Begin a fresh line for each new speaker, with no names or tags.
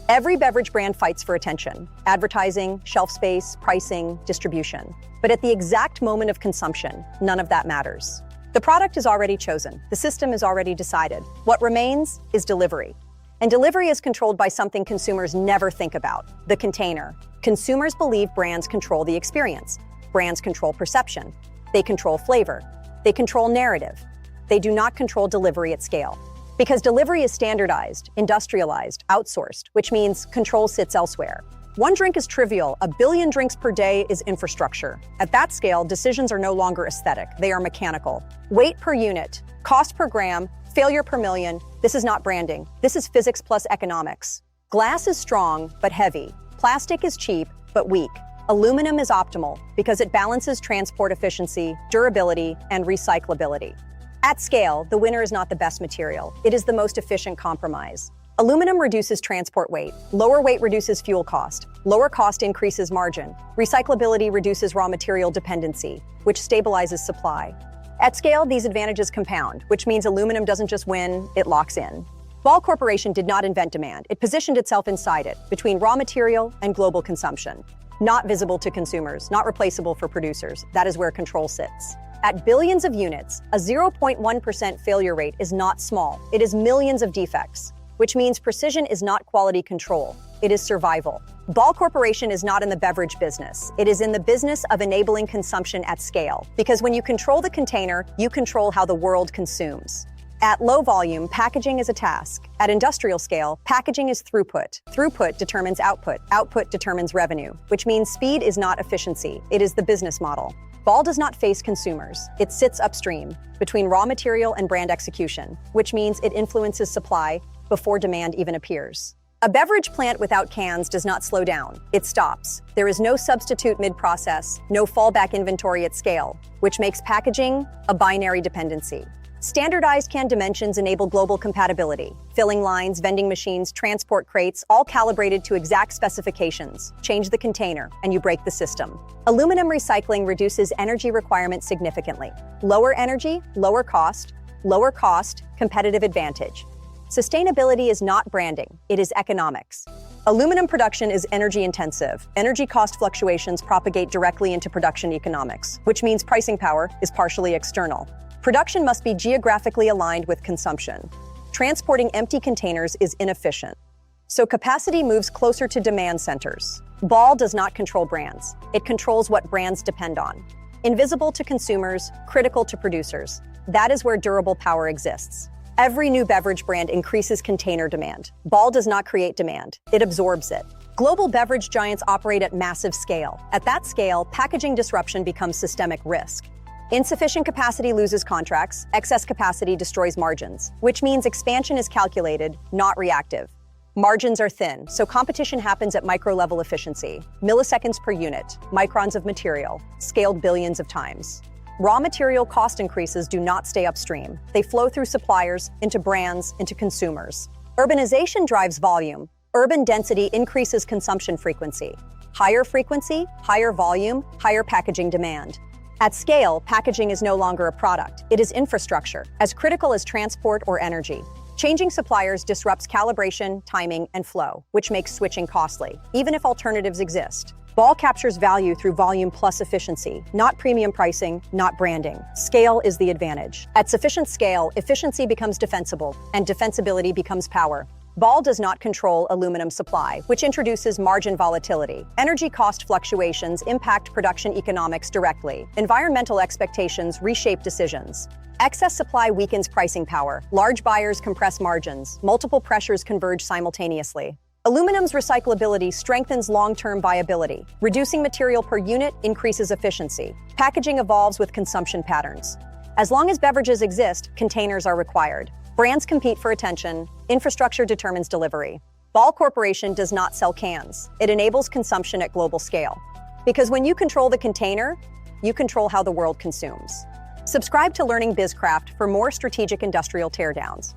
Every beverage brand fights for attention: advertising, shelf space, pricing, distribution. But at the exact moment of consumption, none of that matters. The product is already chosen. The system is already decided. What remains is delivery. And delivery is controlled by something consumers never think about: the container. Consumers believe brands control the experience. Brands control perception. They control flavor. They control narrative. They do not control delivery at scale. Because delivery is standardized, industrialized, outsourced, which means control sits elsewhere. One drink is trivial. 1 billion drinks per day is infrastructure. At that scale, decisions are no longer aesthetic. They are mechanical. Weight per unit, cost per gram, failure per million. This is not branding. This is physics plus economics. Glass is strong, but heavy. Plastic is cheap, but weak. Aluminum is optimal because it balances transport efficiency, durability, and recyclability. At scale, the winner is not the best material. It is the most efficient compromise. Aluminum reduces transport weight. Lower weight reduces fuel cost. Lower cost increases margin. Recyclability reduces raw material dependency, which stabilizes supply. At scale, these advantages compound, which means aluminum doesn't just win, it locks in. Ball Corporation did not invent demand. It positioned itself inside it, between raw material and global consumption. Not visible to consumers, not replaceable for producers. That is where control sits. At billions of units, a 0.1% failure rate is not small. It is millions of defects, which means precision is not quality control. It is survival. Ball Corporation is not in the beverage business. It is in the business of enabling consumption at scale. Because when you control the container, you control how the world consumes. At low volume, packaging is a task. At industrial scale, packaging is throughput. Throughput determines output. Output determines revenue, which means speed is not efficiency. It is the business model. Ball does not face consumers. It sits upstream, between raw material and brand execution, which means it influences supply before demand even appears. A beverage plant without cans does not slow down. It stops. There is no substitute mid-process, no fallback inventory at scale, which makes packaging a binary dependency. Standardized can dimensions enable global compatibility. Filling lines, vending machines, transport crates, all calibrated to exact specifications. Change the container, and you break the system. Aluminum recycling reduces energy requirements significantly. Lower energy, lower cost, competitive advantage. Sustainability is not branding, it is economics. Aluminum production is energy intensive. Energy cost fluctuations propagate directly into production economics, which means pricing power is partially external. Production must be geographically aligned with consumption. Transporting empty containers is inefficient. So capacity moves closer to demand centers. Ball does not control brands. It controls what brands depend on. Invisible to consumers, critical to producers. That is where durable power exists. Every new beverage brand increases container demand. Ball does not create demand. It absorbs it. Global beverage giants operate at massive scale. At that scale, packaging disruption becomes systemic risk. Insufficient capacity loses contracts, excess capacity destroys margins, which means expansion is calculated, not reactive. Margins are thin, so competition happens at micro-level efficiency, milliseconds per unit, microns of material, scaled billions of times. Raw material cost increases do not stay upstream. They flow through suppliers, into brands, into consumers. Urbanization drives volume. Urban density increases consumption frequency. Higher frequency, higher volume, higher packaging demand. At scale, packaging is no longer a product. It is infrastructure, as critical as transport or energy. Changing suppliers disrupts calibration, timing, and flow, which makes switching costly, even if alternatives exist. Ball captures value through volume plus efficiency, not premium pricing, not branding. Scale is the advantage. At sufficient scale, efficiency becomes defensible, and defensibility becomes power. Ball does not control aluminum supply, which introduces margin volatility. Energy cost fluctuations impact production economics directly. Environmental expectations reshape decisions. Excess supply weakens pricing power. Large buyers compress margins. Multiple pressures converge simultaneously. Aluminum's recyclability strengthens long-term viability. Reducing material per unit increases efficiency. Packaging evolves with consumption patterns. As long as beverages exist, containers are required. Brands compete for attention. Infrastructure determines delivery. Ball Corporation does not sell cans. It enables consumption at global scale. Because when you control the container, you control how the world consumes. Subscribe to Learning BizCraft for more strategic industrial teardowns.